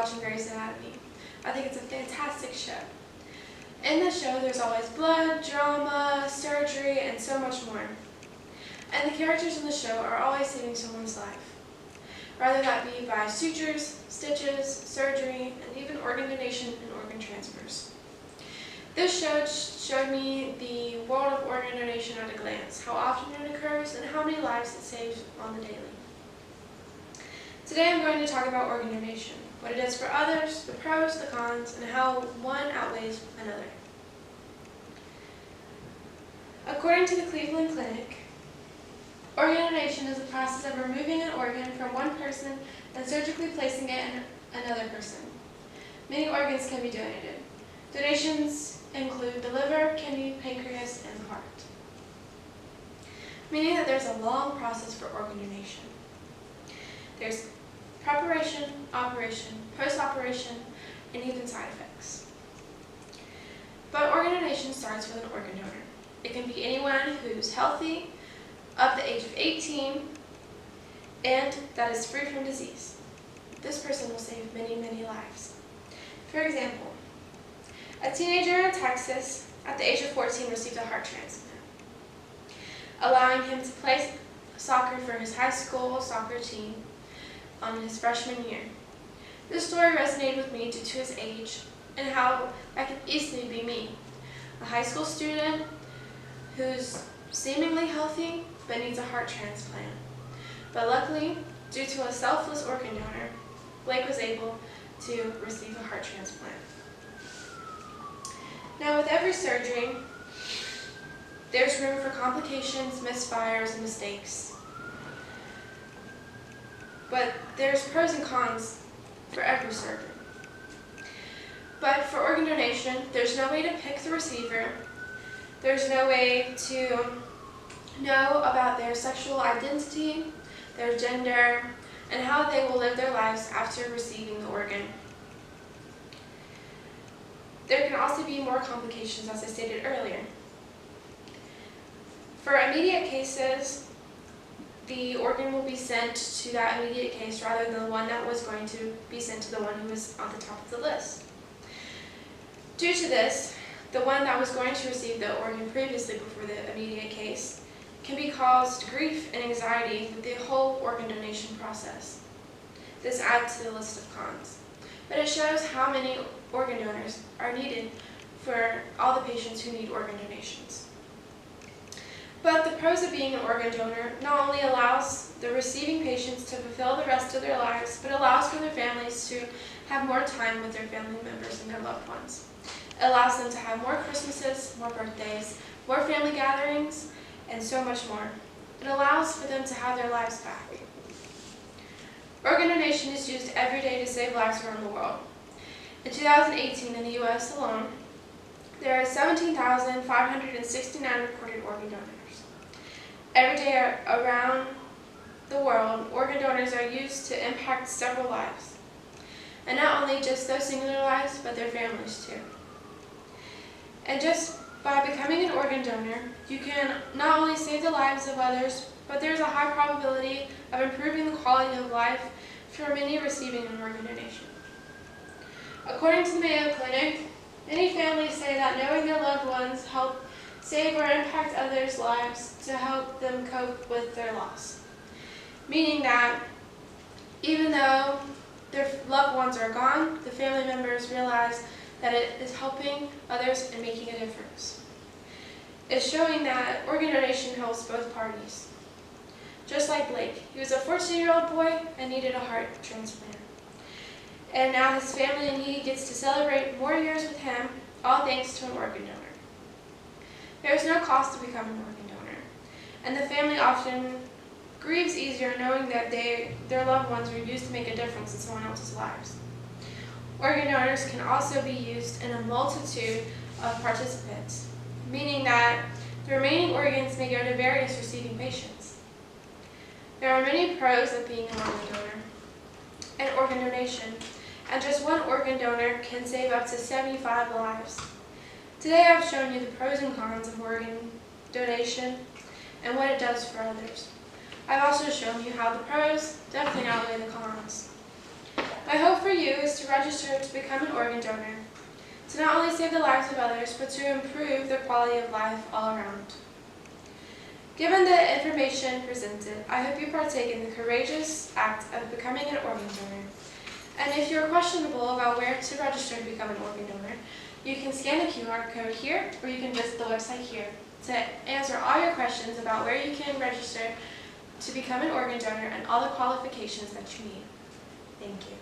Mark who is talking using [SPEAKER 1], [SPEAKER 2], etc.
[SPEAKER 1] watching Grey's Anatomy. I think it's a fantastic show. In the show, there's always blood, drama, surgery, and so much more. And the characters in the show are always saving someone's life, whether that be by sutures, stitches, surgery, and even organ donation and organ transfers. This show showed me the world of organ donation at a glance, how often it occurs, and how many lives it saves on the daily. Today I'm going to talk about organ donation, what it is for others, the pros, the cons, and how one outweighs another. According to the Cleveland Clinic, organ donation is the process of removing an organ from one person and surgically placing it in another person. Many organs can be donated. Donations include the liver, kidney, pancreas, and the heart, meaning that there's a long process for organ donation. There's preparation, operation, post-operation, and even side effects. But organ donation starts with an organ donor. It can be anyone who's healthy, up the age of 18, and that is free from disease. This person will save many, many lives. For example, a teenager in Texas at the age of 14 received a heart transplant, allowing him to play soccer for his high school soccer team on his freshman year. This story resonated with me due to his age and how that could easily be me, a high school student who's seemingly healthy but needs a heart transplant. But luckily, due to a selfless organ donor, Blake was able to receive a heart transplant. Now, with every surgery, there's room for complications, misfires, and mistakes. But there's pros and cons for every surgery. But for organ donation, there's no way to pick the receiver. There's no way to know about their sexual identity, their gender, and how they will live their lives after receiving the organ. There can also be more complications, as I stated earlier. For immediate cases, the organ will be sent to that immediate case rather than the one that was going to be sent to the one who was on the top of the list. Due to this, the one that was going to receive the organ previously before the immediate case can be caused grief and anxiety with the whole organ donation process. This adds to the list of cons. But it shows how many organ donors are needed for all the patients who need organ donations. But the pros of being an organ donor not only allows the receiving patients to fulfill the rest of their lives, but allows for their families to have more time with their family members and their loved ones. It allows them to have more Christmases, more birthdays, more family gatherings, and so much more. It allows for them to have their lives back. Organ donation is used every day to save lives around the world. In 2018, in the U.S. alone, there are 17,569 recorded organ donors. Every day around the world, organ donors are used to impact several lives. And not only just those singular lives, but their families too. And just by becoming an organ donor, you can not only save the lives of others, but there's a high probability of improving the quality of life for many receiving an organ donation. According to the Mayo Clinic, many families say that knowing their loved ones help save or impact others' lives to help them cope with their loss. Meaning that even though their loved ones are gone, the family members realize that it is helping others and making a difference. It's showing that organ donation helps both parties. Just like Blake, he was a 14-year-old boy and needed a heart transplant. And now his family and he gets to celebrate more years with him, all thanks to an organ donor. There is no cost to become an organ donor, and the family often grieves easier knowing that their loved ones were used to make a difference in someone else's lives. Organ donors can also be used in a multitude of participants, meaning that the remaining organs may go to various receiving patients. There are many pros of being an organ donor and organ donation, and just one organ donor can save up to 75 lives. Today I've shown you the pros and cons of organ donation and what it does for others. I've also shown you how the pros definitely outweigh the cons. My hope for you is to register to become an organ donor, to not only save the lives of others, but to improve their quality of life all around. Given the information presented, I hope you partake in the courageous act of becoming an organ donor. And if you're questionable about where to register to become an organ donor, you can scan the QR code here, or you can visit the website here to answer all your questions about where you can register to become an organ donor and all the qualifications that you need. Thank you.